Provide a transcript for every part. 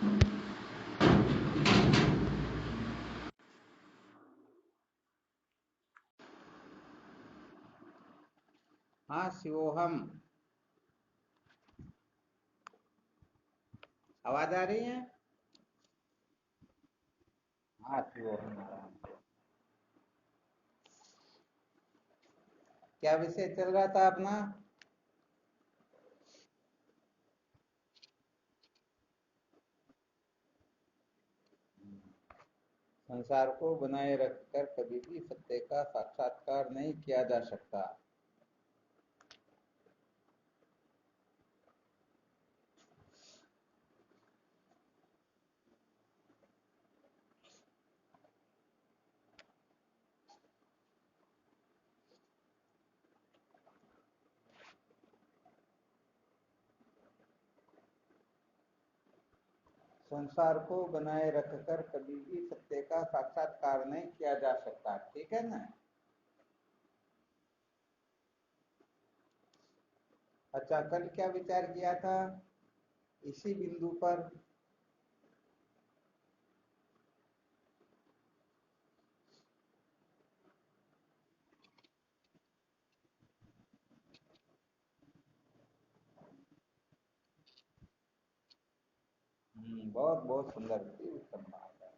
हाँ शिवोहम। आवाज आ रही है? हाँ शिवोहम आराम से। क्या विषय चल रहा था अपना? संसार को बनाए रखकर कभी भी सत्य का साक्षात्कार नहीं किया जा सकता। संसार को बनाए रखकर कभी भी सत्य का साक्षात्कार नहीं किया जा सकता, ठीक है ना? अच्छा, कल क्या विचार किया था इसी बिंदु पर? बहुत बहुत सुंदर, अति उत्तम बात है।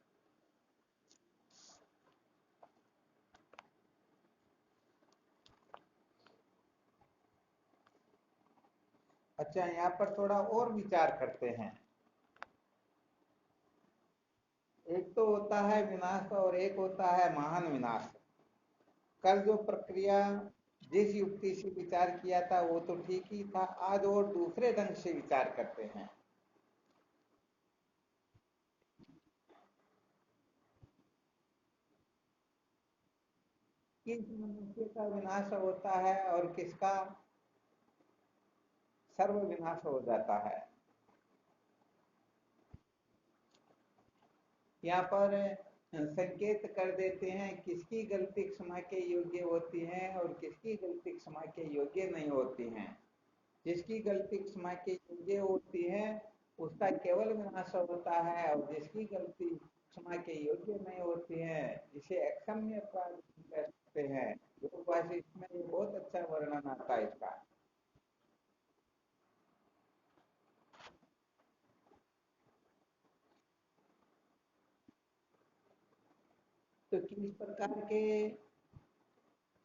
अच्छा, यहाँ पर थोड़ा और विचार करते हैं। एक तो होता है विनाश और एक होता है महान विनाश। कल जो प्रक्रिया जिस युक्ति से विचार किया था वो तो ठीक ही था, आज और दूसरे ढंग से विचार करते हैं। किस मनुष्य का विनाश होता है और किसका सर्वविनाश हो जाता है। यहाँ पर संकेत कर देते हैं किसकी गलती क्षमा के योग्य होती है और किसकी गलती क्षमा के योग्य नहीं होती हैं। जिसकी गलती क्षमा के योग्य होती है उसका केवल विनाश होता है, और जिसकी गलती क्षमा के योग्य नहीं होती है जिसे अक्षम्य अपराध कह सकते हैं। योगवासी इसमें ये बहुत अच्छा वर्णन आता है इसका। तो किस प्रकार के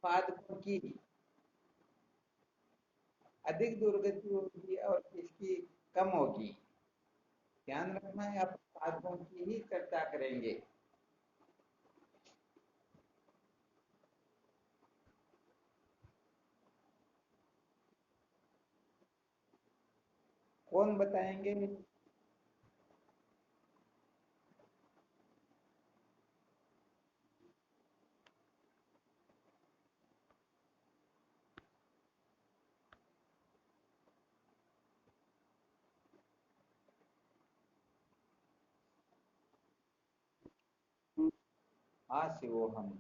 पादपों की अधिक दुर्गति होगी और किसकी कम होगी, ध्यान रखना है। आप पादपों की ही चर्चा करेंगे। कौन बताएंगे? हाँ शिवोहम।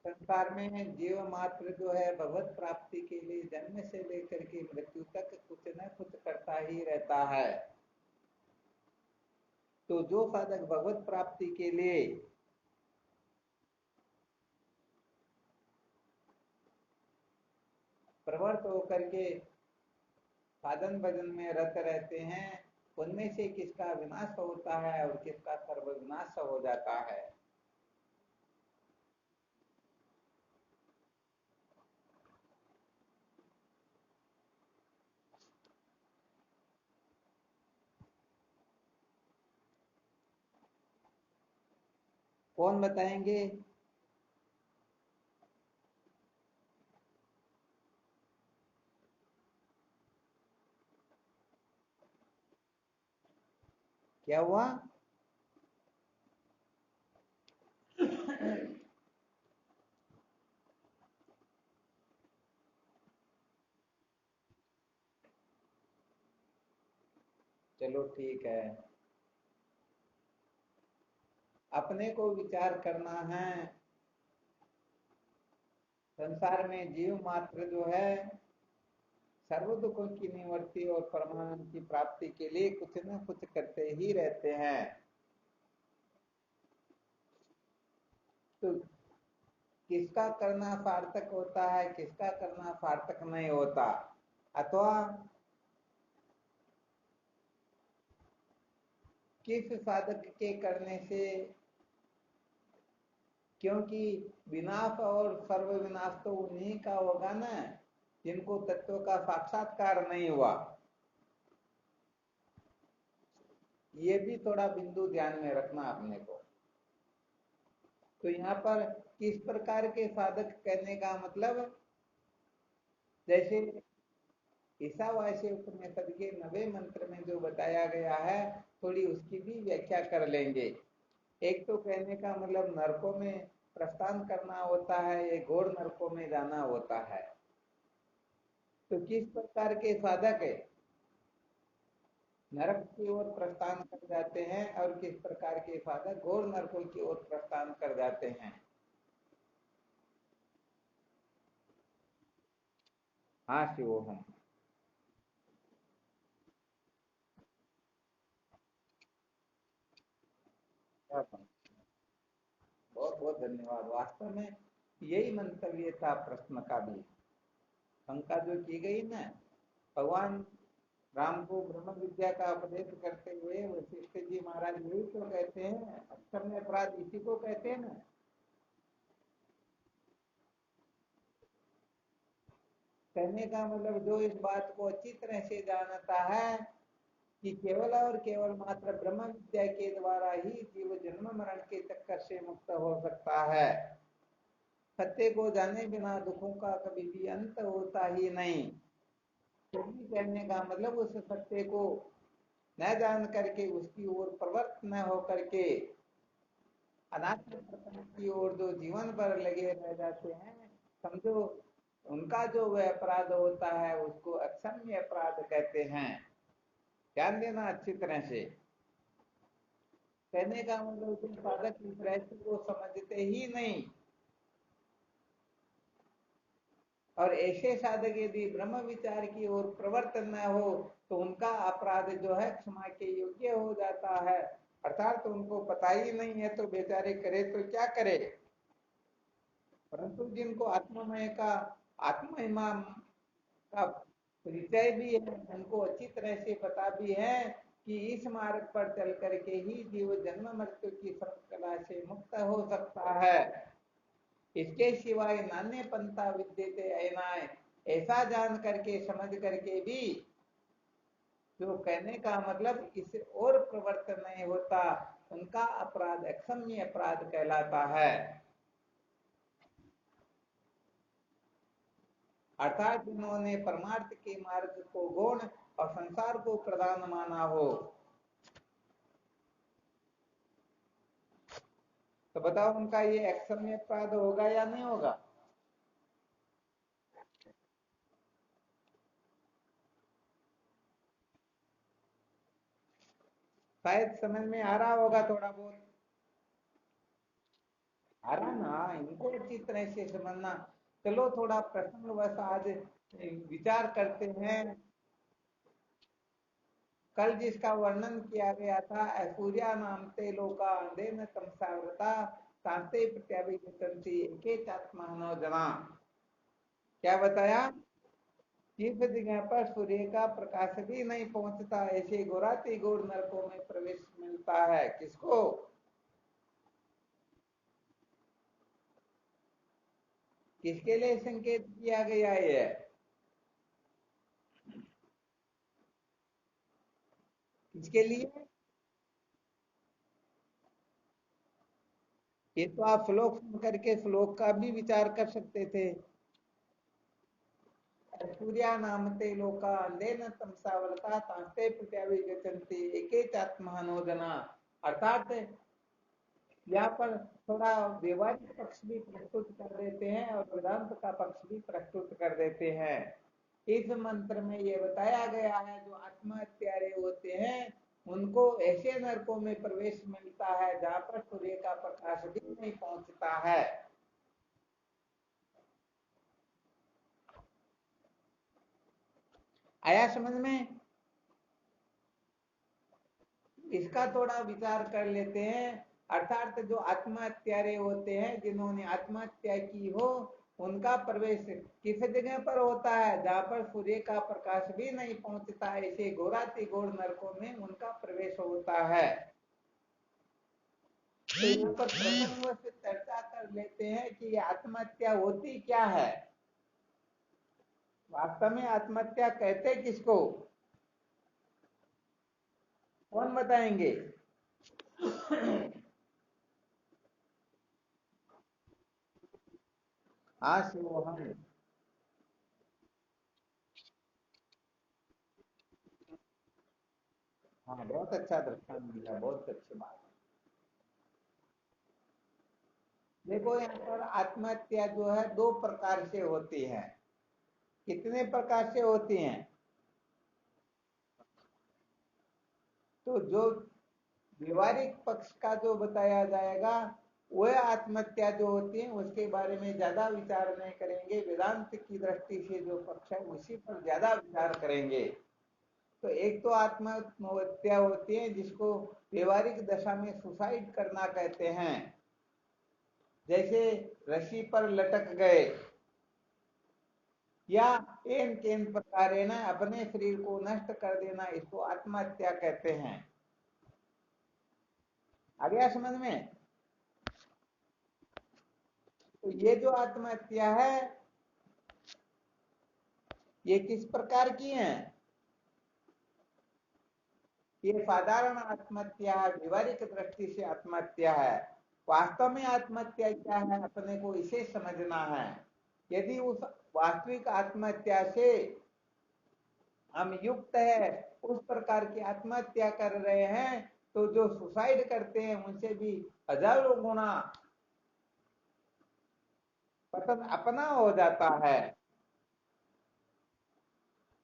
संसार में जीव मात्र जो है भगवत प्राप्ति के लिए जन्म से लेकर के मृत्यु तक कुछ न कुछ करता ही रहता है। तो जो साधक भगवत प्राप्ति के लिए प्रवृत्त होकर के साधन भजन में रत रहते हैं, उनमें से किसका विनाश होता है और किसका सर्वविनाश हो जाता है। कौन बताएंगे? क्या हुआ? चलो ठीक है, अपने को विचार करना है। संसार में जीव मात्र जो है सर्व दुखों की निवृत्ति और परमानंद की प्राप्ति के लिए कुछ न कुछ करते ही रहते हैं। तो किसका करना सार्थक होता है, किसका करना सार्थक नहीं होता, अथवा किस साधक के करने से, क्योंकि विनाश और सर्व विनाश तो उन्हीं का होगा ना जिनको तत्व का साक्षात्कार नहीं हुआ। ये भी थोड़ा बिंदु ध्यान में रखना अपने को। तो यहाँ पर किस प्रकार के साधक कहने का मतलब, जैसे ईशावास्य उपनिषद के 90 मंत्र में जो बताया गया है, थोड़ी उसकी भी व्याख्या कर लेंगे। एक तो कहने का मतलब नरकों में प्रस्थान करना होता है, ये घोर नरकों में जाना होता है। तो किस प्रकार के साधक है नरक की ओर प्रस्थान कर जाते हैं और किस प्रकार के साधक घोर नरकों की ओर प्रस्थान कर जाते हैं। हाँ शिवोहम। बहुत बहुत धन्यवाद। वास्तव में यही मंतव्य था प्रश्न का भी। शंका जो की गई ना, भगवान राम को ब्रह्म विद्या का उपदेश करते हुए वशिष्ठ जी महाराज यही तो कहते हैं, अक्षम्य अपराध इसी को कहते हैं ना। कहने का मतलब जो इस बात को अच्छी तरह से जानता है कि केवल और केवल मात्र ब्रह्म विद्या के द्वारा ही जीव जन्म मरण के चक्कर से मुक्त हो सकता है। सत्य को जाने बिना दुखों का कभी भी अंत होता ही नहीं। तो कहने का मतलब उस सत्य को न जान करके उसकी ओर प्रवृत्त न हो करके अनात्म प्रपंच की ओर जो जीवन भर लगे रह जाते हैं, समझो उनका जो वह अपराध होता है उसको अक्षम्य अपराध कहते हैं। ध्यान देना अच्छी तरह से। कहने का मतलब तुम साधक इस रहस्य को समझते ही नहीं, और ऐसे साधक यदि ब्रह्म विचार की ओर प्रवर्तन न हो तो उनका अपराध जो है क्षमा के योग्य हो जाता है। अर्थात तो उनको पता ही नहीं है तो बेचारे करे तो क्या करे। परंतु जिनको आत्ममय का आत्महिमा का परिचय भी है, उनको अच्छी तरह से पता भी है कि इस मार्ग पर चल करके ही जीव जन्म मृत्यु की संकला से मुक्त हो सकता है। इसके सिवाय नान्य पंथा विद्यते अयनाय, ऐसा जान करके समझ करके भी जो कहने का मतलब इस और प्रवर्तन नहीं होता, उनका अपराध अक्षम्य अपराध कहलाता है। अर्थात जिन्होंने परमार्थ के मार्ग को गौण और संसार को प्रधान माना हो। तो बताओ उनका ये अक्षम्य अपराध होगा या नहीं होगा। शायद समझ में आ रहा होगा थोड़ा बहुत। आ रहा ना, इनको अच्छी तरह से समझना। चलो थोड़ा प्रसंगवश आज विचार करते हैं। कल जिसका वर्णन किया गया था, सूर्या नाम ते लोका अंधेन तमसावृता तांते प्रत्याभिगतंति एकेचात्मानो जना। क्या बताया, तीर्थ जगह पर सूर्य का प्रकाश भी नहीं पहुंचता, ऐसे घोराती घोर नरकों में प्रवेश मिलता है। किसको, किसके लिए संकेत किया गया है। किसके लिए, ये तो आप श्लोक सुन करके श्लोक का भी विचार कर सकते थे। सूर्या नामते लोका अंधेन तमसावलता तांते प्रत्याभिगच्छन्ति एकेचात्मानो जना। अर्थात यहाँ पर थोड़ा व्यवहारिक पक्ष भी प्रस्तुत कर देते हैं और वेदांत का पक्ष भी प्रस्तुत कर देते हैं। इस मंत्र में ये बताया गया है जो आत्महत्यारे होते हैं उनको ऐसे नरकों में प्रवेश मिलता है जहाँ पर सूर्य का प्रकाश भी नहीं पहुंचता है। आया समझ में? इसका थोड़ा विचार कर लेते हैं। अर्थात जो आत्महत्यारे होते हैं, जिन्होंने आत्महत्या की हो, उनका प्रवेश किस जगह पर होता है? जहां पर सूर्य का प्रकाश भी नहीं पहुंचता, ऐसे घोराति घोर नरकों में उनका प्रवेश होता है। तो यहाँ पर प्रसंग से चर्चा कर लेते हैं कि आत्महत्या होती क्या है। वास्तव में आत्महत्या कहते किसको? कौन बताएंगे? हाँ शिवोहम। हाँ बहुत अच्छा दृष्टांत दिया, बहुत अच्छी बात। देखो यहाँ पर आत्महत्या जो है दो प्रकार से होती है। कितने प्रकार से होती हैं? तो जो व्यवहारिक पक्ष का जो बताया जाएगा, वह आत्महत्या जो होती है उसके बारे में ज्यादा विचार नहीं करेंगे। वेदांत की दृष्टि से जो पक्ष है उसी पर ज्यादा विचार करेंगे। तो एक तो आत्महत्या होती है जिसको व्यवहारिक दशा में सुसाइड करना कहते हैं। जैसे रस्सी पर लटक गए या एन केन प्रकार अपने शरीर को नष्ट कर देना, इसको आत्महत्या कहते हैं। आ गया समझ में? तो ये जो आत्महत्या है ये किस प्रकार की है? ये साधारण आत्महत्या है, व्यवहारिक दृष्टि से आत्महत्या है। वास्तव में आत्महत्या क्या है अपने को इसे समझना है। यदि उस वास्तविक आत्महत्या से हम युक्त है, उस प्रकार की आत्महत्या कर रहे हैं, तो जो सुसाइड करते हैं उनसे भी हजारों गुना पतन अपना हो जाता है।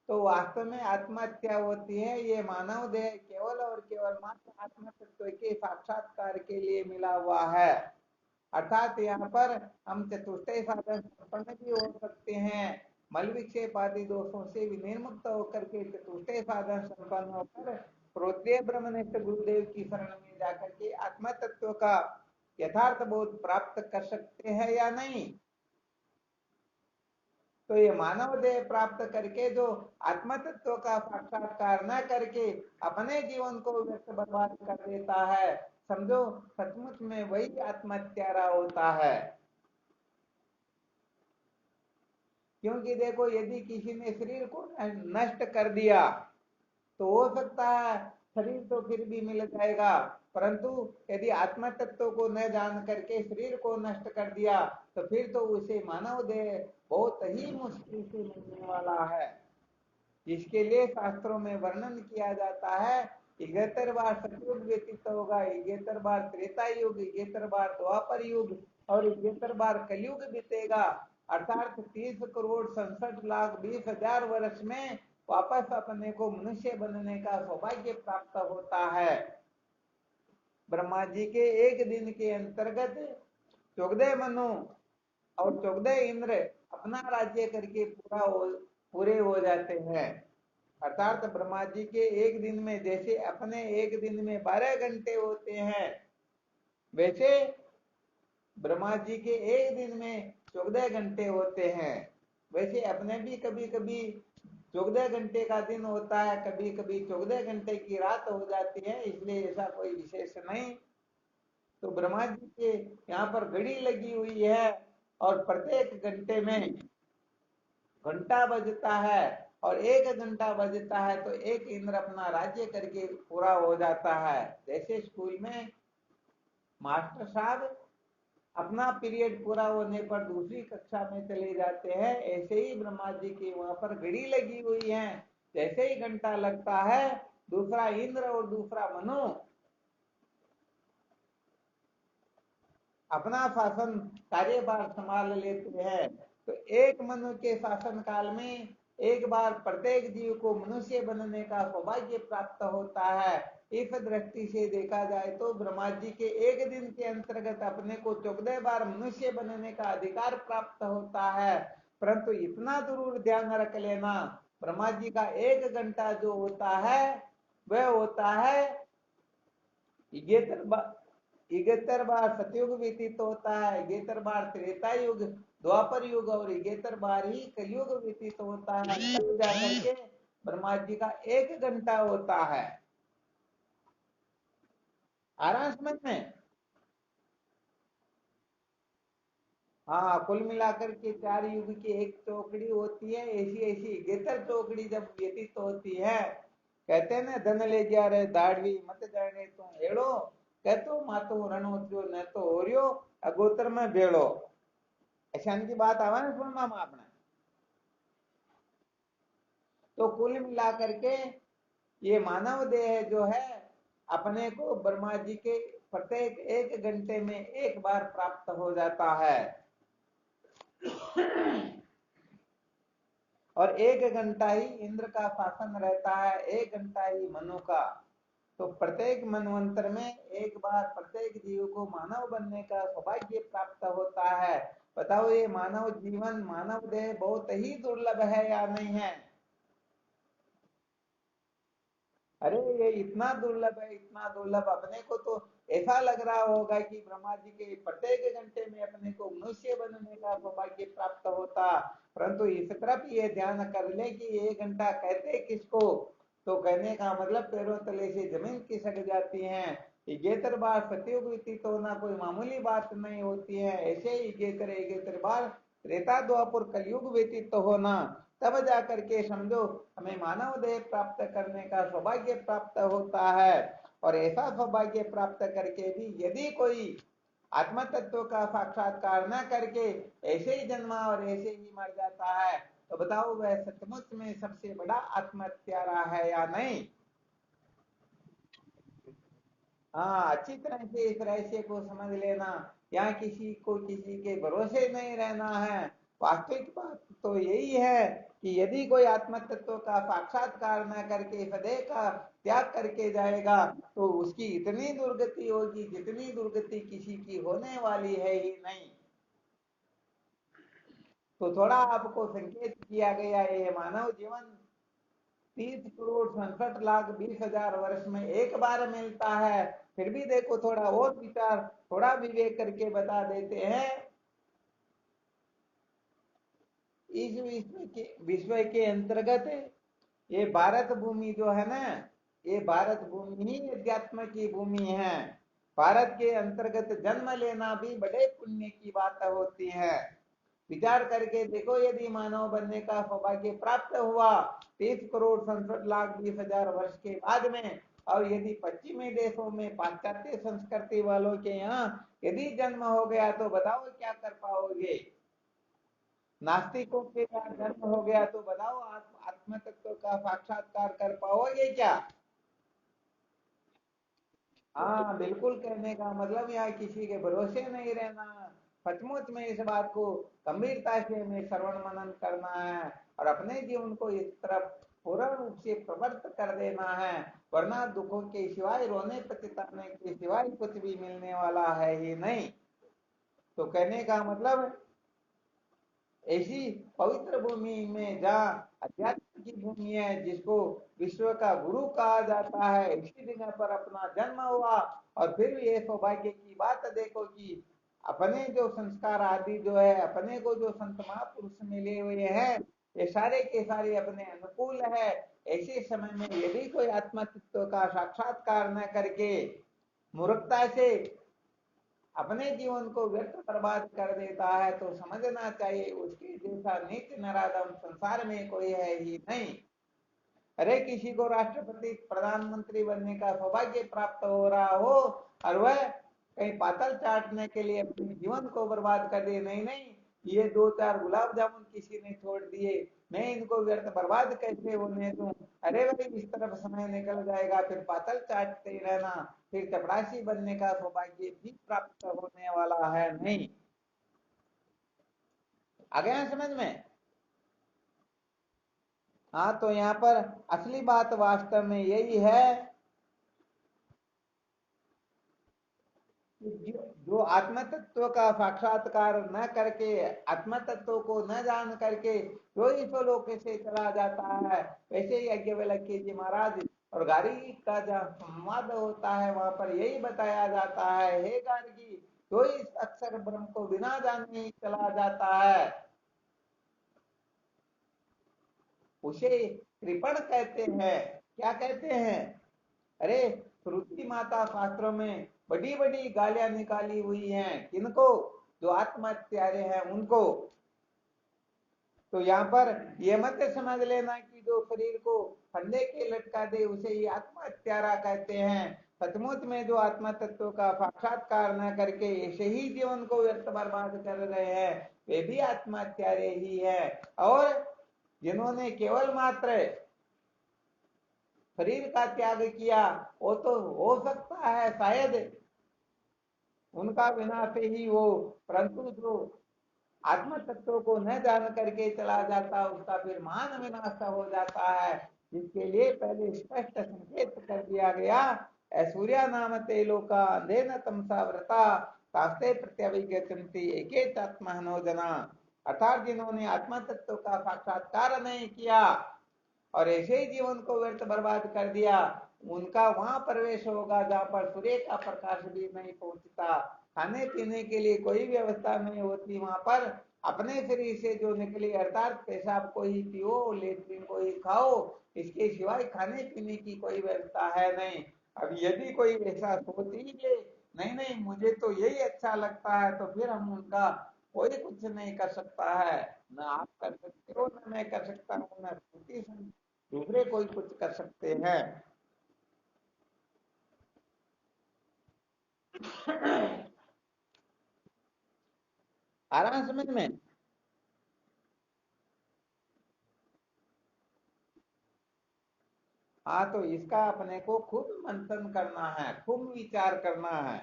तो वास्तव में आत्महत्या होती है ये मानव देह केवल और केवल मात्र आत्म तत्व के साक्षात्कार के लिए मिला हुआ है। अर्थात यहाँ पर हम चतुष्टय साधन संपन्न भी हो सकते हैं। मल विक्षेप आदि दोषों से विनिर्मुक्त होकर के चतुष्टय साधन संपन्न होकर प्रोत्य ब्रह्मनिष्ठ गुरुदेव की शरण में जाकर के आत्म तत्व का यथार्थ बोध प्राप्त कर सकते हैं या नहीं? तो ये मानव देह प्राप्त करके जो आत्म तत्व का साक्षात्कार न करके अपने जीवन को व्यर्थ बर्बाद कर देता है, समझो सचमुच में वही आत्महत्यारा होता है। क्योंकि देखो यदि किसी ने शरीर को नष्ट कर दिया तो हो सकता है शरीर तो फिर भी मिल जाएगा, परंतु यदि आत्म तत्व को न जान करके शरीर को नष्ट कर दिया तो फिर तो उसे मानव देह बहुत ही मुश्किल से मिलने वाला है। इसके लिए शास्त्रों में वर्णन किया जाता है। 71 बार सतयुग व्यतीत होगा, 71 बार त्रेता युग, 71 बार द्वापर युग और 71 बार कलयुग बीतेगा। अर्थात 30 करोड़ 67 लाख 20 हजार वर्ष में वापस अपने को मनुष्य बनने का सौभाग्य प्राप्त होता है। ब्रह्मा जी के एक दिन के अंतर्गत 14 मनु और 14 इंद्र अपना राज्य करके पूरे हो जाते हैं। अर्थात ब्रह्मा जी के एक दिन में जैसे अपने एक दिन में 12 घंटे होते हैं, वैसे ब्रह्मा जी के एक दिन में 14 घंटे होते हैं। वैसे अपने भी कभी कभी 14 घंटे का दिन होता है, कभी कभी 14 घंटे की रात हो जाती है, इसलिए ऐसा कोई विशेष नहीं। तो ब्रह्मा जी के यहाँ पर घड़ी लगी हुई है और प्रत्येक घंटे में घंटा बजता है और एक घंटा बजता है तो एक इंद्र अपना राज्य करके पूरा हो जाता है। जैसे स्कूल में मास्टर साहब अपना पीरियड पूरा होने पर दूसरी कक्षा में चले जाते हैं, ऐसे ही ब्रह्मा जी की वहां पर घड़ी लगी हुई है। जैसे ही घंटा लगता है दूसरा इंद्र और दूसरा मनु अपना शासन कार्यभार संभाल लेते हैं। तो एक मनु के शासन काल में एक बार प्रत्येक जीव को मनुष्य बनने का सौभाग्य प्राप्त होता है। इस दृष्टि से देखा जाए तो ब्रह्मा जी के एक दिन के अंतर्गत अपने को 14 बार मनुष्य बनने का अधिकार प्राप्त होता है। परंतु इतना जरूर ध्यान रख लेना ब्रह्मा जी का 1 घंटा जो होता है वह होता है 71 बार सतयुग व्यतीत होता है, 71 बार त्रेता युग, द्वापर युग और 71 बार ही कलयुग व्यतीत होता है, तब जाकर के ब्रह्मा जी का 1 घंटा होता है। आ रहा है समझ में? हाँ, कुल मिलाकर के 4 युग की एक चौकड़ी होती है, ऐसी ऐसी 71 चौकड़ी जब व्यतीत होती है, कहते हैं ना, धन ले जा रहे दाढ़वी मत जाने तू हेड़ो, कहतो मातो रणो थयो न तो होरियो अगोतर में भेड़ो। ऐसा की बात आवा ना सुन मामा आपने। तो कुल मिलाकर के ये मानव देह जो है अपने को ब्रह्मा जी के प्रत्येक 1 घंटे में एक बार प्राप्त हो जाता है, और 1 घंटा ही इंद्र का शासन रहता है, 1 घंटा ही मनु का। तो प्रत्येक मनवंतर में एक बार प्रत्येक जीव को मानव बनने का सौभाग्य प्राप्त होता है। बताओ ये मानव जीवन, मानव देह बहुत ही दुर्लभ है या नहीं है? अरे ये इतना दुर्लभ है, इतना दुर्लभ, अपने को तो ऐसा लग रहा होगा कि ब्रह्मा जी के प्रत्येक घंटे में अपने को मनुष्य बनने का सौभाग्य प्राप्त होता। परंतु इस तरफ ये ध्यान कर ले कि 1 घंटा कहते किसको, तो कहने का मतलब पैरों तले से जमीन खिसक जाती है। 71 बार सतयुग व्यतीत होना कोई मामूली बात नहीं होती है। ऐसे ही 71 बार त्रेता द्वापर कलयुग व्यतीत होना, तब जाकर के समझो हमें मानव देह प्राप्त करने का सौभाग्य प्राप्त होता है। और ऐसा सौभाग्य प्राप्त करके भी यदि कोई आत्म तत्व का साक्षात्कार न करके ऐसे ही जन्मा और ऐसे ही मर जाता है, तो बताओ वह सचमुच में सबसे बड़ा आत्महत्यारा है या नहीं? हाँ, अच्छी तरह से इस रहस्य को समझ लेना। यहाँ किसी को किसी के भरोसे नहीं रहना है। वास्तविक बात तो यही है कि यदि कोई आत्म तत्व का साक्षात्कार न करके सदैव का त्याग करके जाएगा तो उसकी इतनी दुर्गति होगी जितनी दुर्गति किसी की होने वाली है ही नहीं। तो थोड़ा आपको संकेत किया गया है, ये मानव जीवन 30 करोड़ 67 लाख 20 हजार वर्ष में एक बार मिलता है। फिर भी देखो थोड़ा और विचार, थोड़ा विवेक करके बता देते हैं। इस विश्व के अंतर्गत ये भारत भूमि जो है ना, ये भारत भूमि ही अध्यात्म की भूमि है। भारत के अंतर्गत जन्म लेना भी बड़े पुण्य की बात होती है। विचार करके देखो, यदि मानव बनने का सौभाग्य प्राप्त हुआ 30 करोड़ 67 लाख 20 हजार वर्ष के बाद में, और यदि पश्चिमी देशों में पाश्चात्य संस्कृति वालों के यहाँ यदि जन्म हो गया तो बताओ क्या कर पाओगे? नास्तिकों के यहाँ जन्म हो गया तो बताओ आत्म तत्व का साक्षात्कार कर पाओगे क्या? हाँ बिल्कुल, कहने का मतलब यहाँ किसी के भरोसे नहीं रहना। सचमुच में इस बात को गंभीरता से हमें श्रवण मनन करना है और अपने जीवन को इस तरफ पूर्ण रूप से प्रवृत्त कर देना है, वरना दुखों के सिवाय, रोने पछताने के सिवाय कुछ भी मिलने वाला है ही नहीं। तो कहने का मतलब ऐसी पवित्र भूमि में जहाँ अध्यात्म की भूमि है, जिसको विश्व का गुरु कहा जाता है, इसी जगह पर अपना जन्म हुआ। और फिर ये सौभाग्य की बात देखो कि अपने जो संस्कार आदि जो है, अपने को जो संत महापुरुष मिले हुए हैं, ये सारे के सारे अपने अनुकूल है। ऐसे समय में यदि कोई आत्म तत्व का साक्षात्कार न करके मूर्खता से अपने जीवन को व्यर्थ बर्बाद कर देता है, तो समझना चाहिए उसके जैसा नीच नराधम संसार में कोई है ही नहीं। अरे किसी को राष्ट्रपति प्रधानमंत्री बनने का सौभाग्य प्राप्त हो रहा हो और वह कहीं पातल चाटने के लिए अपने जीवन को बर्बाद कर दे, नहीं नहीं, ये 2-4 गुलाब जामुन किसी ने छोड़ दिए, मैं इनको व्यर्थ बर्बाद कैसे होने दूं? अरे भाई, इस तरफ समय निकल जाएगा, फिर पातल चाटते ही रहना, फिर चपरासी बनने का सौभाग्य भी प्राप्त होने वाला है नहीं। आ गया समझ में? हाँ, तो यहाँ पर असली बात वास्तव में यही है कि जो जो आत्म तत्व का साक्षात्कार न करके, आत्म तत्व को न जान करके जो इस लोक से चला जाता है, वैसे ही याज्ञवल्क्य जी महाराज और गार्गी का जहाँ संवाद होता है वहां पर यही बताया जाता है, हे गार्गी, जो इस अक्षर ब्रह्म को बिना जाने ही चला जाता है उसे कृपण कहते हैं। क्या कहते हैं? अरे श्रुति माता शास्त्रों में बड़ी बड़ी गालियां निकाली हुई हैं, किनको? जो आत्महत्यारे हैं उनको। तो यहाँ पर ये मत समझ लेना कि जो शरीर को फंदे के लटका दे उसे ही आत्महत्यारा कहते हैं। सचमुच में जो आत्मा तत्व का साक्षात्कार न करके ऐसे ही जीवन को व्यर्थ बर्बाद कर रहे हैं, वे भी आत्महत्यारे ही है। और जिन्होंने केवल मात्र शरीर का त्याग किया, वो तो हो सकता है शायद उनका विनाश ही हो, परंतु जो आत्म तत्व को न जान करके चला जाता उसका फिर महान विनाश हो जाता है, जिसके लिए पहले स्पष्ट संकेत कर दिया गया। ऐश्वर्या नाम ते लोका अंधेन तमसा व्रता तास्ते प्रत्यभिगछन्ति एकेचात्मनो जना। अर्थात जिन्होंने आत्म तत्व का साक्षात्कार नहीं किया और ऐसे ही जीवन को व्यर्थ बर्बाद कर दिया, उनका वहां प्रवेश होगा जहां पर सूर्य का प्रकाश भी नहीं पहुंचता, खाने पीने के लिए कोई व्यवस्था नहीं होती, वहां पर अपने शरीर से जो निकली अर्थात पेशाब को ही पियो, लेट्रिन को ही खाओ, इसके सिवाय खाने पीने की कोई व्यवस्था है नहीं। अब यदि कोई ऐसा सोच ही ले, नहीं नहीं मुझे तो यही अच्छा लगता है, तो फिर हम उनका कोई कुछ नहीं कर सकता है। न आप कर सकते हो, न मैं कर सकता हूँ, न दूसरे कोई कुछ कर सकते हैं। आराम समझ में। हाँ, तो इसका अपने को खूब मंथन करना है, खूब विचार करना है।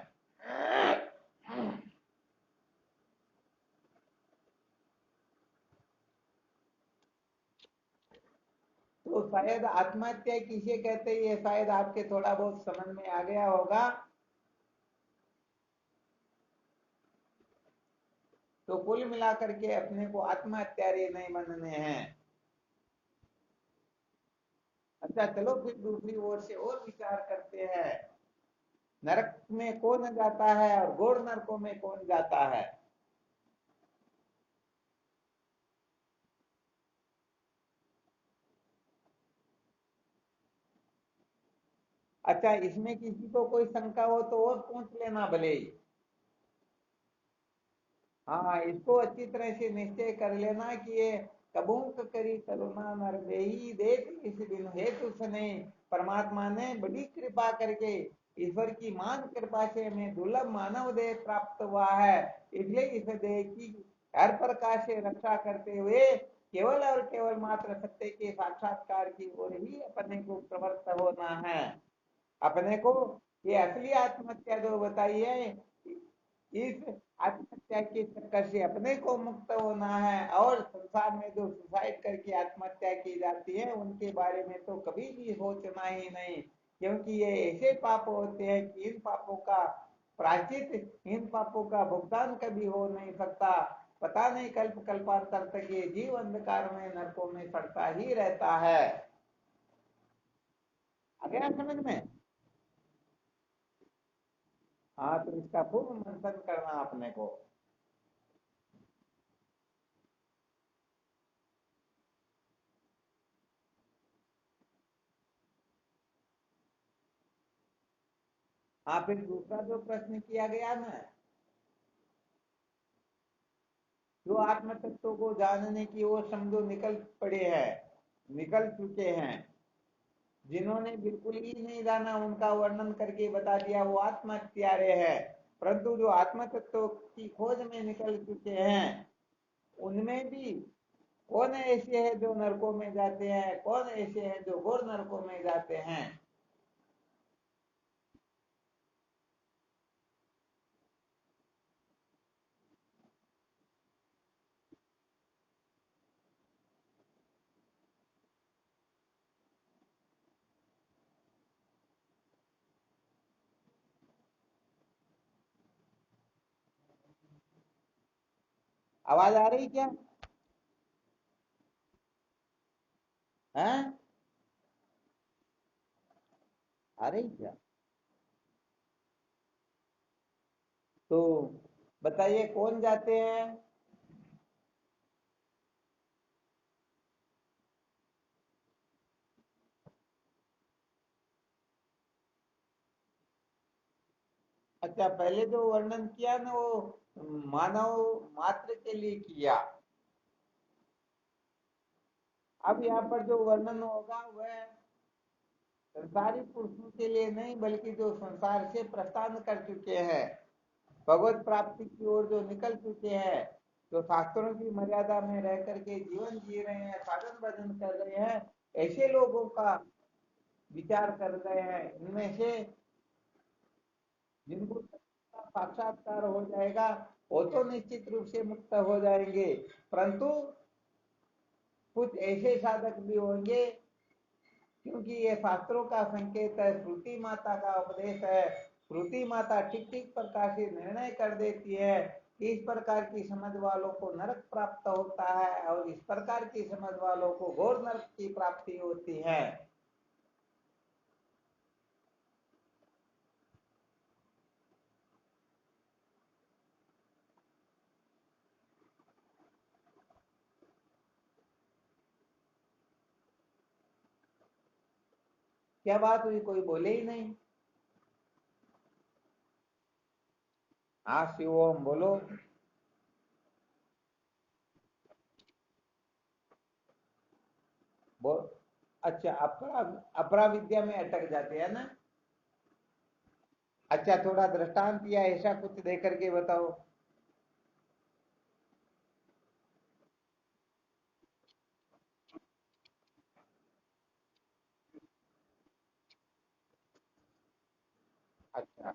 तो शायद आत्महत्या किसे कहते हैं ये शायद आपके थोड़ा बहुत समझ में आ गया होगा। तो कुल मिलाकर के अपने को आत्महत्यारे नहीं बनने हैं। अच्छा चलो फिर दूसरी ओर से और विचार करते हैं। नरक में कौन जाता है और घोर नरकों में कौन जाता है? अच्छा, इसमें किसी को कोई शंका हो तो और पूछ लेना भले ही। हाँ, इसको अच्छी तरह से निश्चय कर लेना कि ये कबूक करी करुणा नर देही देख इस दिन हेतु सने। परमात्मा ने बड़ी कृपा करके, ईश्वर की मान कृपा से हमें दुर्लभ मानव देह प्राप्त हुआ है, इसलिए इस देह की हर प्रकार से रक्षा करते हुए केवल और केवल मात्र सत्य के साक्षात्कार की ओर ही अपने को प्रवृत्त होना है। अपने को ये असली आत्महत्या जो बताई है, इस आत्महत्या के चक्कर से अपने को मुक्त होना है। और संसार में जो सुसाइड करके आत्महत्या की जाती है उनके बारे में तो कभी भी सोचना ही नहीं, क्योंकि ये ऐसे पाप होते हैं कि इन पापों का प्रायश्चित, इन पापों का भुगतान कभी हो नहीं सकता। पता नहीं कल्प कल्पांतर तक ये जीव अंधकार में नरकों में सड़ता ही रहता है। आ गया समझ में? हाँ, तो इसका खूब मंथन करना अपने को। हाँ, फिर दूसरा जो प्रश्न किया गया ना, जो आत्म तत्व को जानने की ओर समझो निकल पड़े हैं, निकल चुके हैं, जिन्होंने बिल्कुल ही नहीं जाना उनका वर्णन करके बता दिया वो आत्महत्यारे है। परंतु जो आत्म तत्व की खोज में निकल चुके हैं उनमें भी कौन ऐसे हैं जो नरकों में जाते हैं, कौन ऐसे हैं जो घोर नरकों में जाते हैं। आवाज आ रही क्या? है? आ रही क्या? तो बताइए कौन जाते हैं? अच्छा, पहले जो वर्णन किया ना वो मानव मात्र के लिए किया। अब यहाँ पर जो वर्णन होगा वह संसारी पुरुषों के लिए नहीं, बल्कि जो संसार से प्रस्थान कर चुके हैं, भगवत प्राप्ति की ओर जो निकल चुके हैं, जो शास्त्रों की मर्यादा में रह करके जीवन जी रहे हैं, साधन भजन कर रहे हैं, ऐसे लोगों का विचार कर रहे हैं। इनमें से जिनको साक्षात्कार हो जाएगा वो तो निश्चित रूप से मुक्त हो जाएंगे, परंतु कुछ ऐसे साधक भी होंगे, क्योंकि ये शास्त्रों का संकेत है, श्रुति माता का उपदेश है। श्रुति माता ठीक ठीक प्रकार से निर्णय कर देती है कि इस प्रकार की समझ वालों को नरक प्राप्त होता है और इस प्रकार की समझ वालों को घोर नरक की प्राप्ति होती है। क्या बात हुई, कोई बोले ही नहीं? हाँ शिव ओम बोलो। बोल। अच्छा, अपरा अपरा विद्या में अटक जाते हैं ना? अच्छा, थोड़ा दृष्टांत या ऐसा कुछ दे करके बताओ। अच्छा,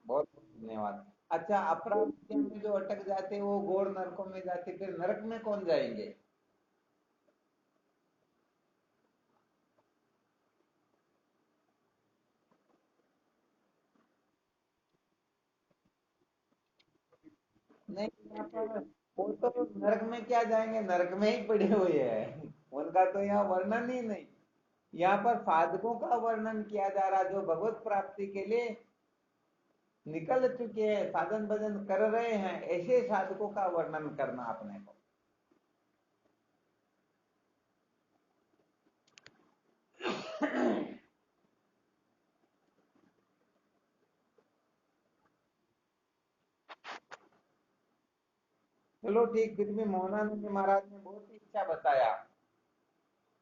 बहुत बहुत धन्यवाद। अच्छा, अपरा विद्या में जो अटक जाते हैं वो घोर नरकों में जाते, फिर नरक में कौन जाएंगे? नहीं, यहाँ पर वो तो नरक में क्या जाएंगे, नरक में ही पड़े हुए हैं। उनका तो यहाँ वर्णन ही नहीं। यहाँ पर साधकों का वर्णन किया जा रहा, जो भगवत प्राप्ति के लिए निकल चुके हैं, साधन भजन कर रहे हैं, ऐसे साधकों का वर्णन करना अपने को। चलो ठीक, फिर भी मोहनानंद महाराज ने बहुत ही अच्छा बताया।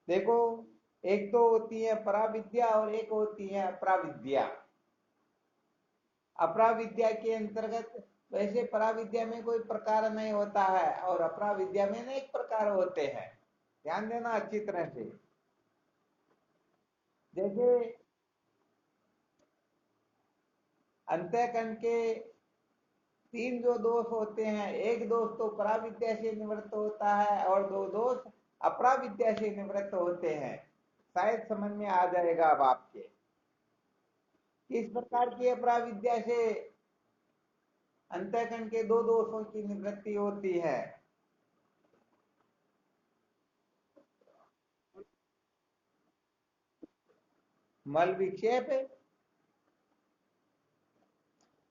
देखो, एक तो होती है पराविद्या और एक होती है अपराविद्या। अपराविद्या के अंतर्गत वैसे पराविद्या में कोई प्रकार नहीं होता है और अपराविद्या में अनेक प्रकार होते हैं। ध्यान देना अच्छी तरह से। जैसे अंतःकरण के तीन जो दोष होते हैं, एक दोष तो पराविद्या से निवृत्त होता है और दो दोष अपराविद्या से निवृत्त होते हैं। शायद समझ में आ जाएगा अब आपके। किस प्रकार की अपराविद्या से अंतःकरण के दो दोषों की निवृत्ति होती है? मल विक्षेप।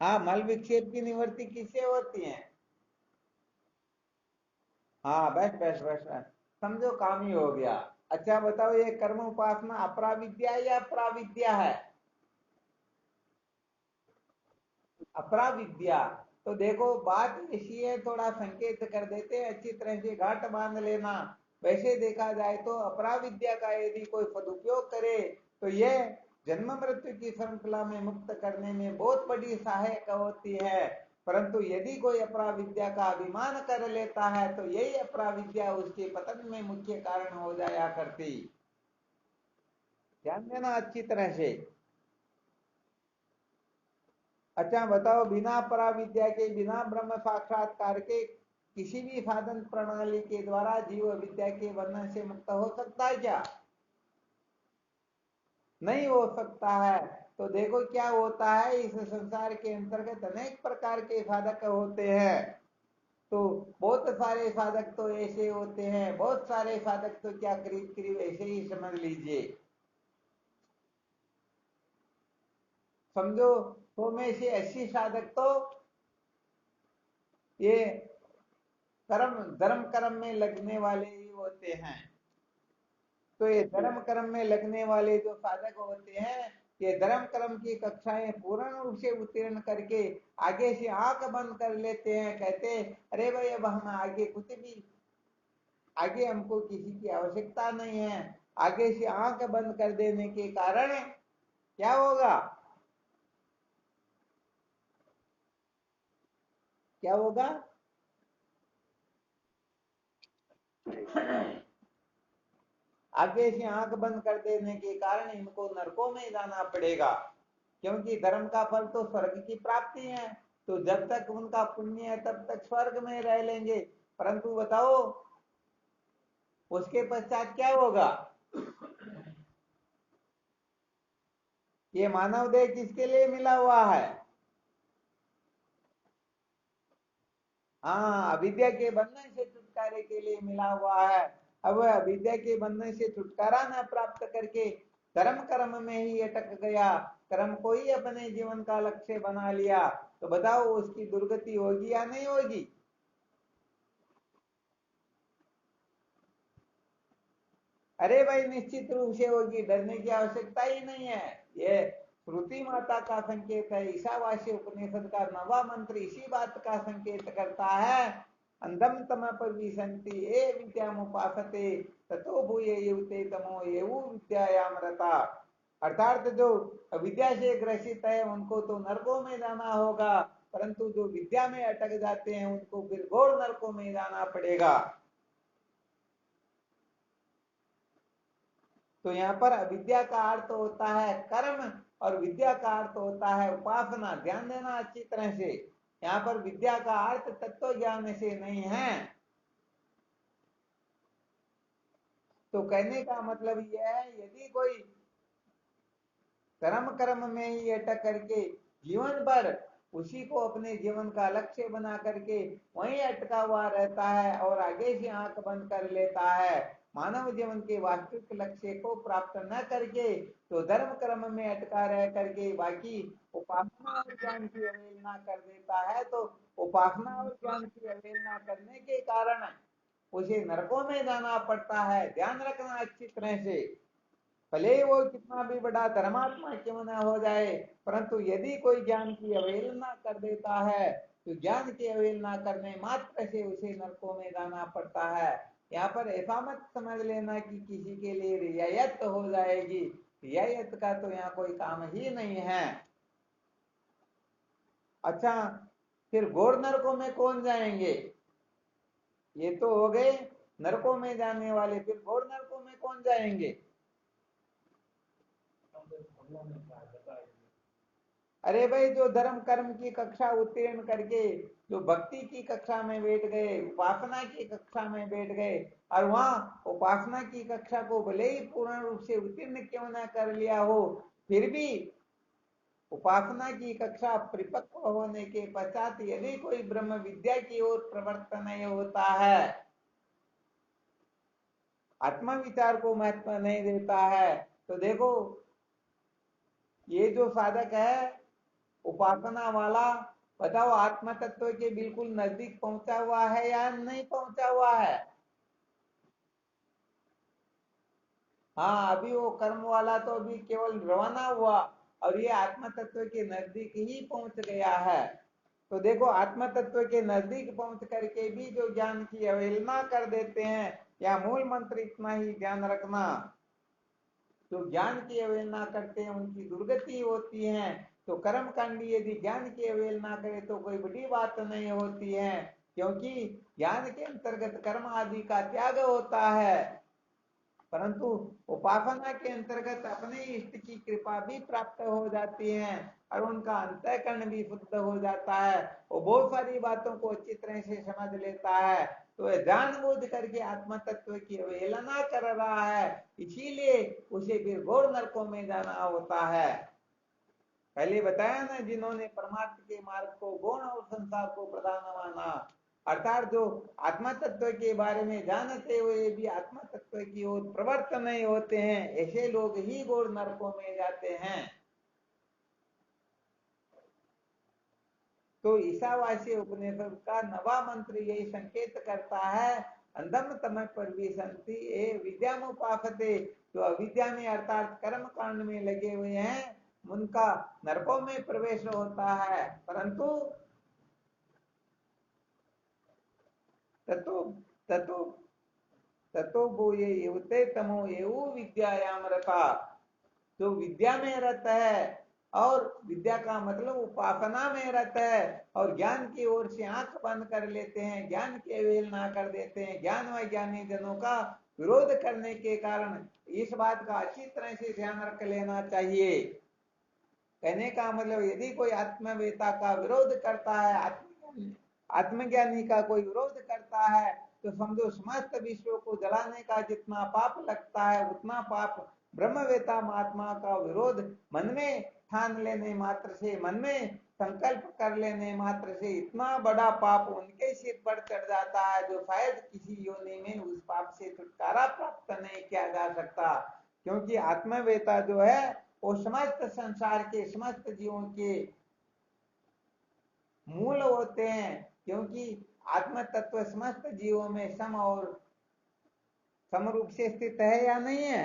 हाँ, मल विक्षेप की निवृत्ति किससे होती है? हाँ, बस बस बस बस। समझो, काम ही हो गया। अच्छा बताओ, ये कर्म उपासना अपराविद्या या प्राविद्या है? अपराविद्या। तो देखो, बात ऐसी है, थोड़ा संकेत कर देते हैं, अच्छी तरह से गांठ बांध लेना। वैसे देखा जाए तो अपराविद्या का यदि कोई सदुपयोग करे तो यह जन्म मृत्यु की श्रृंखला में मुक्त करने में बहुत बड़ी सहायक होती है। परंतु यदि कोई अपराविद्या का अभिमान कर लेता है तो यही अपराविद्या उसके पतन में मुख्य कारण हो जाया करती। ध्यान देना अच्छी तरह से। अच्छा बताओ, बिना पराविद्या के, बिना ब्रह्म साक्षात्कार के किसी भी साधन प्रणाली के द्वारा जीव विद्या के बंधन से मुक्त हो सकता है क्या? नहीं हो सकता है। तो देखो क्या होता है, इस संसार के अंतर्गत अनेक प्रकार के साधक होते हैं। तो बहुत सारे साधक तो ऐसे होते हैं, बहुत सारे साधक तो क्या करीब करीब ऐसे ही समझ लीजिए। समझो 100 में से 80 साधक तो ये कर्म धर्म कर्म में लगने वाले ही होते हैं। तो ये धर्म कर्म में लगने वाले जो साधक होते हैं, ये धर्म कर्म की कक्षाएं पूर्ण रूप से उत्तीर्ण करके आगे से आंख बंद कर लेते हैं, कहते हैं अरे भाई अब हम आगे कुछ भी, आगे हमको किसी की आवश्यकता नहीं है। आगे से आंख बंद कर देने के कारण क्या होगा, क्या होगा? आगे से आंख बंद कर देने के कारण इनको नरकों में जाना पड़ेगा, क्योंकि धर्म का फल तो स्वर्ग की प्राप्ति है। तो जब तक उनका पुण्य है तब तक स्वर्ग में रह लेंगे, परंतु बताओ उसके पश्चात क्या होगा? ये मानव देह किसके लिए मिला हुआ है? हाँ, अविद्या के बंधन से छुटकारे के लिए मिला हुआ है। अब अविद्या के बंधन से छुटकारा न प्राप्त करके कर्म कर्म में ही अटक गया, कर्म को ही अपने जीवन का लक्ष्य बना लिया, तो बताओ उसकी दुर्गति होगी या नहीं होगी? अरे भाई निश्चित रूप से होगी, डरने की आवश्यकता ही नहीं है। ये श्रुति माता का संकेत है, ईशावास्य उपनिषद का 9वां मंत्र इसी बात का संकेत करता है। अंधम तम पर विसंति ए विद्यामुपासते ततो भूये युते तमो येऊ विद्यायाम रता। अर्थात जो विद्या से ग्रसित है उनको तो नरकों में जाना होगा, परंतु जो विद्या में अटक जाते हैं उनको फिर घोर नरकों में जाना पड़ेगा। तो यहाँ पर अविद्या का अर्थ होता है कर्म और विद्या का अर्थ होता है उपासना। ध्यान देना अच्छी तरह से, यहाँ पर विद्या का अर्थ तत्व ज्ञान से नहीं है। तो कहने का मतलब यह है, यदि कोई कर्म कर्म में ही अटक करके जीवन भर उसी को अपने जीवन का लक्ष्य बना करके वहीं अटका हुआ रहता है और आगे से आंख बंद कर लेता है, मानव जीवन के वास्तविक लक्ष्य को प्राप्त न करके तो धर्म कर्म में अटका रह करके बाकी उपासना और ज्ञान की अवहेलना कर देता है, तो उपासना और ज्ञान की अवहेलना करने के कारण उसे नरकों में जाना पड़ता है। ध्यान रखना अच्छी तरह से, भले ही वो कितना भी बड़ा धर्मात्मा क्यों ना हो जाए, परंतु यदि कोई ज्ञान की अवहेलना कर देता है तो ज्ञान की अवहेलना करने मात्र से उसे नरकों में जाना पड़ता है। यहाँ पर ऐसा मत समझ लेना कि किसी के लिए रियायत हो जाएगी, रियायत का तो यहाँ कोई काम ही नहीं है। अच्छा, फिर घोर नरकों में कौन जाएंगे? ये तो हो गए नरकों में जाने वाले, फिर घोर नरकों में कौन जाएंगे? अरे भाई जो धर्म कर्म की कक्षा उत्तीर्ण करके जो भक्ति की कक्षा में बैठ गए, उपासना की कक्षा में बैठ गए, और वहां उपासना की कक्षा को भले ही पूर्ण रूप से उत्तीर्ण क्यों ना कर लिया हो, फिर भी उपासना की कक्षा परिपक्व होने के पश्चात यदि कोई ब्रह्म विद्या की ओर प्रवृत्त नहीं होता है, आत्मा विचार को महत्व नहीं देता है, तो देखो ये जो साधक है उपासना वाला, बताओ आत्म तत्व के बिल्कुल नजदीक पहुंचा हुआ है या नहीं पहुंचा हुआ है? हाँ, अभी वो कर्म वाला तो अभी केवल रवाना हुआ और ये आत्म तत्व के नजदीक ही पहुंच गया है। तो देखो आत्म तत्व के नजदीक पहुंच करके भी जो ज्ञान की अवहेलना कर देते हैं, या मूल मंत्र इतना ही ध्यान रखना, जो ज्ञान की अवहेलना करते हैं उनकी दुर्गति होती है। तो कर्म कांडी यदि ज्ञान की अवहेलना करे तो कोई बड़ी बात नहीं होती है, क्योंकि ज्ञान के अंतर्गत कर्म आदि का त्याग होता है, परंतु उपासना के अंतर्गत अपने इष्ट की कृपा भी प्राप्त हो जाती है और उनका अंतःकरण भी शुद्ध हो जाता है। वो बहुत सारी बातों को अच्छी तरह से समझ लेता है, तो वह जानबूझ करके आत्म तत्व की अवहेलना कर रहा है, इसीलिए उसे फिर घोर नरकों में जाना होता है। पहले बताया ना, जिन्होंने परमार्थ के मार्ग को गौण और संसार को प्रधान माना, अर्थात जो आत्मा तत्व के बारे में जानते हुए भी आत्मा तत्व की ओर प्रवृत्त नहीं होते हैं, ऐसे लोग ही घोर नरकों में जाते हैं। तो ईशावासी उपनिषद का नवा मंत्र यही संकेत करता है, अंधम तम पर भी संति ए विद्यामुपासते, जो अविद्या में अर्थात कर्म कांड में लगे हुए हैं उनका नरकों में प्रवेश होता है। परंतु ततो ततो ततो भूये युवते तमो एवं विद्यायाम रता, जो विद्या में रहता है और विद्या का मतलब उपासना में रहता है और ज्ञान की ओर से आंख बंद कर लेते हैं, ज्ञान की अवहेलना कर देते हैं, ज्ञान व ज्ञानी जनों का विरोध करने के कारण इस बात का अच्छी तरह से ध्यान रख लेना चाहिए। कहने का मतलब यदि कोई आत्मवेता का विरोध करता है, आत्मज्ञानी का कोई विरोध करता है, तो समझो समस्त विश्व को जलाने का जितना पाप लगता है उतना पाप ब्रह्मवेता महात्मा का विरोध मन में ठान लेने मात्र से, मन में संकल्प कर लेने मात्र से इतना बड़ा पाप उनके सिर पर चढ़ जाता है, जो शायद किसी योनि में उस पाप से छुटकारा प्राप्त नहीं किया जा सकता। क्योंकि आत्मवेता जो है वो समस्त संसार के समस्त जीवों के मूल होते हैं, क्योंकि आत्म तत्व समस्त जीवों में सम और समरूप से स्थित है या नहीं है।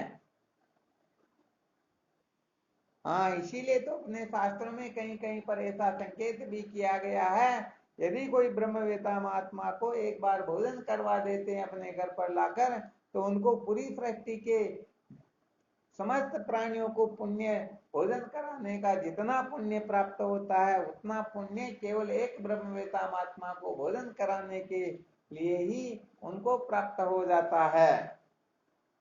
हाँ, इसीलिए तो अपने शास्त्रों में कहीं कहीं पर ऐसा संकेत भी किया गया है, यदि कोई ब्रह्मवेता महात्मा को एक बार भोजन करवा देते हैं अपने घर पर लाकर, तो उनको पूरी सृष्टि के समस्त प्राणियों को पुण्य भोजन कराने का जितना पुण्य प्राप्त होता है उतना पुण्य केवल एक ब्रह्मवेता महात्मा को भोजन कराने के लिए ही उनको प्राप्त हो जाता है।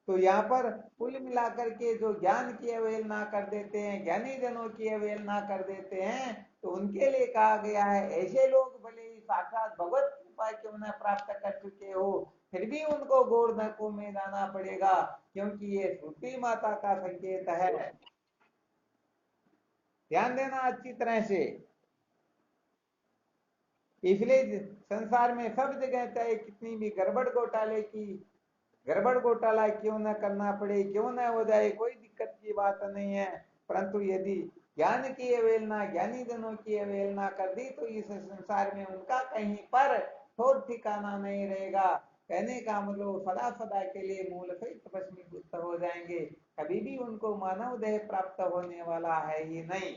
तो यहाँ पर कुल मिलाकर के जो ज्ञान की अवहेलना कर देते हैं, ज्ञानी जनों की अवहेलना कर देते हैं, तो उनके लिए कहा गया है ऐसे लोग भले ही साक्षात भगवत कृपा क्यों न प्राप्त कर चुके हो, फिर भी उनको घोर नरकों में जाना पड़ेगा, क्योंकि ये श्रुति माता का संकेत है। ध्यान देना अच्छी तरह से। इसलिए संसार में सब जगह चाहे कितनी भी गड़बड़ घोटाला क्यों न करना पड़े, क्यों न हो जाए, कोई दिक्कत की बात नहीं है, परंतु यदि ज्ञान की अवहेलना, ज्ञानी जनों की अवहेलना कर दी तो इस संसार में उनका कहीं पर ठोर ठिकाना नहीं रहेगा। कहने का मतलब सदा सदा के लिए मूल सहित भस्मीभूत हो जाएंगे, कभी भी उनको मानव देह प्राप्त होने वाला है ही नहीं।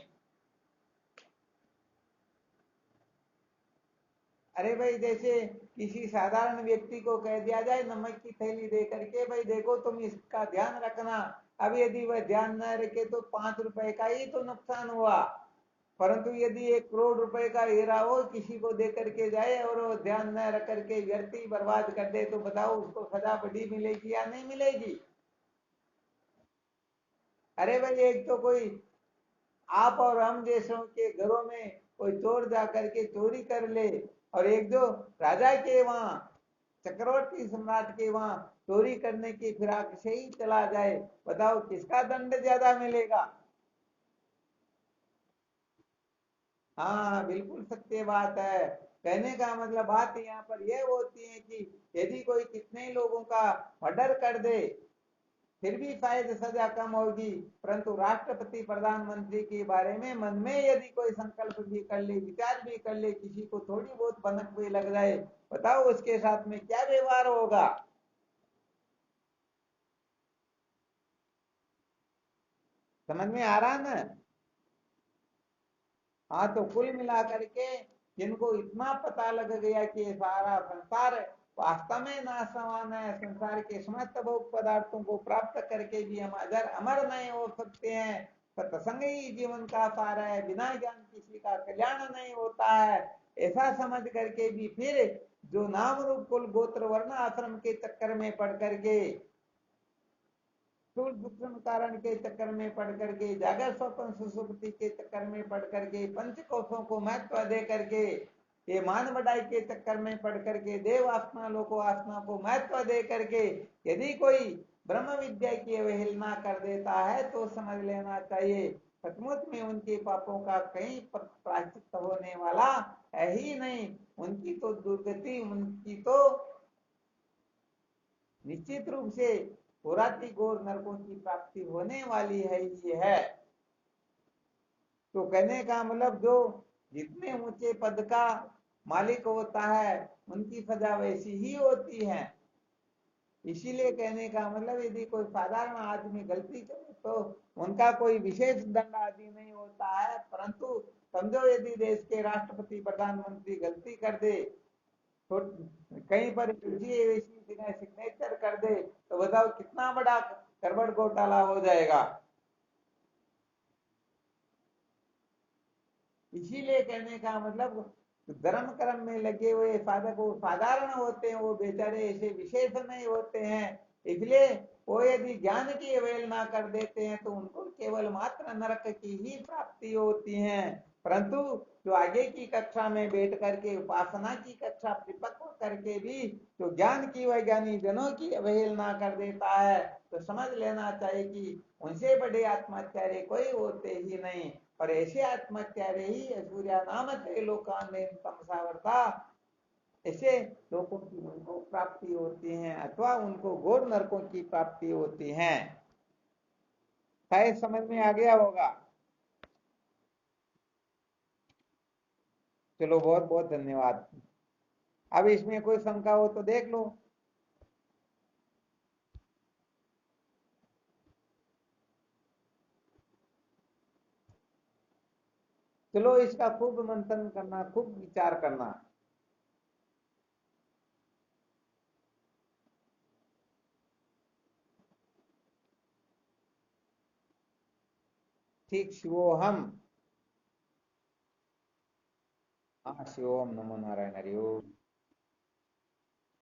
अरे भाई, जैसे किसी साधारण व्यक्ति को कह दिया जाए नमक की थैली दे करके, भाई देखो तुम इसका ध्यान रखना, अब यदि वह ध्यान न रखे तो 5 रुपए का ही तो नुकसान हुआ। परंतु यदि 1 करोड़ रुपए का हीरा हो किसी को दे करके जाए और वो ध्यान न रख करके व्यर्थ ही बर्बाद कर दे, तो बताओ उसको सजा बड़ी मिलेगी या नहीं मिलेगी। अरे भाई, एक तो कोई आप और हम जैसों के घरों में कोई चोर जा करके चोरी कर ले, और एक जो राजा के वहां, चक्रवर्ती सम्राट के वहां चोरी करने की फिराक से ही चला जाए, बताओ किसका दंड ज्यादा मिलेगा। हाँ, बिल्कुल सत्य बात है। कहने का मतलब बात यहाँ पर यह होती है कि यदि कोई कितने लोगों का मर्डर कर दे फिर भी शायद सजा कम होगी, परंतु राष्ट्रपति प्रधानमंत्री के बारे में मन में यदि कोई संकल्प भी कर ले, विचार भी कर ले, किसी को थोड़ी बहुत भनक भी लग जाए, बताओ उसके साथ में क्या व्यवहार होगा। समझ में आ रहा ना। हाँ, तो कुल मिलाकर के जिनको इतना पता लग गया कि ये सारा संसार वास्तव में नाशवान है, संसार के समस्त भोग पदार्थों को प्राप्त करके भी हम अगर अमर नहीं हो सकते हैं, सत्संग ही जीवन का सार है, बिना ज्ञान किसी का कल्याण नहीं होता है, ऐसा समझ करके भी फिर जो नाम रूप कुल गोत्र वर्ण आश्रम के चक्कर में पड़ करके, स्थूल सूक्ष्म कारण के चक्कर में पड़ करके, जागर स्वप्न सुसुप्ति के चक्कर में पड़ करके, पंच कोशों को महत्व दे करके, ये मान बढ़ाई के चक्कर में पड़ करके, देव आसना लोको आसना को महत्व दे करके यदि कोई ब्रह्म विद्या की अवहेलना कर देता है तो समझ लेना चाहिए सचमुच में उनके पापों का कहीं प्रायश्चित होने वाला है ही नहीं। उनकी तो दुर्गति, उनकी तो निश्चित रूप से पुराती घोर नरकों की प्राप्ति होने वाली है ही है। तो कहने का मतलब जो जितने ऊंचे पद का मालिक होता है उनकी सजा वैसी ही होती है। इसीलिए कहने का मतलब यदि कोई साधारण आदमी गलती करे तो उनका कोई विशेष दंड आदि नहीं होता है, परंतु समझो यदि देश के राष्ट्रपति प्रधानमंत्री गलती कर दे तो कहीं पर सिग्नेचर कर दे तो बताओ कितना बड़ा गड़बड़ घोटाला हो जाएगा। इसीलिए कहने का मतलब धर्म कर्म में लगे हुए साधक वो साधारण होते हैं, वो बेचारे ऐसे विशेष नहीं होते हैं। इसलिए वो यदि ज्ञान की अवहेलना कर देते हैं तो उनको केवल मात्र नरक की ही प्राप्ति होती है। परंतु जो आगे की कक्षा में बैठ करके उपासना की कक्षा परिपक्व करके भी जो ज्ञान की वैज्ञानिक जनों की अवहेलना कर देता है तो समझ लेना चाहिए कि उनसे बड़े आत्माचार्य कोई होते ही नहीं। और ऐसे आत्माचार्य ही सूर्या नाम लोकान तमसावर्ता, ऐसे लोगों की उनको प्राप्ति होती है अथवा उनको घोर नरकों की प्राप्ति होती है। शायद समझ में आ गया होगा। चलो बहुत बहुत धन्यवाद। अब इसमें कोई शंका हो तो देख लो। चलो इसका खूब मंथन करना, खूब विचार करना। ठीक, शिवोहम। हाँ, शिवोहम, नमो नारायण, हरि ओम।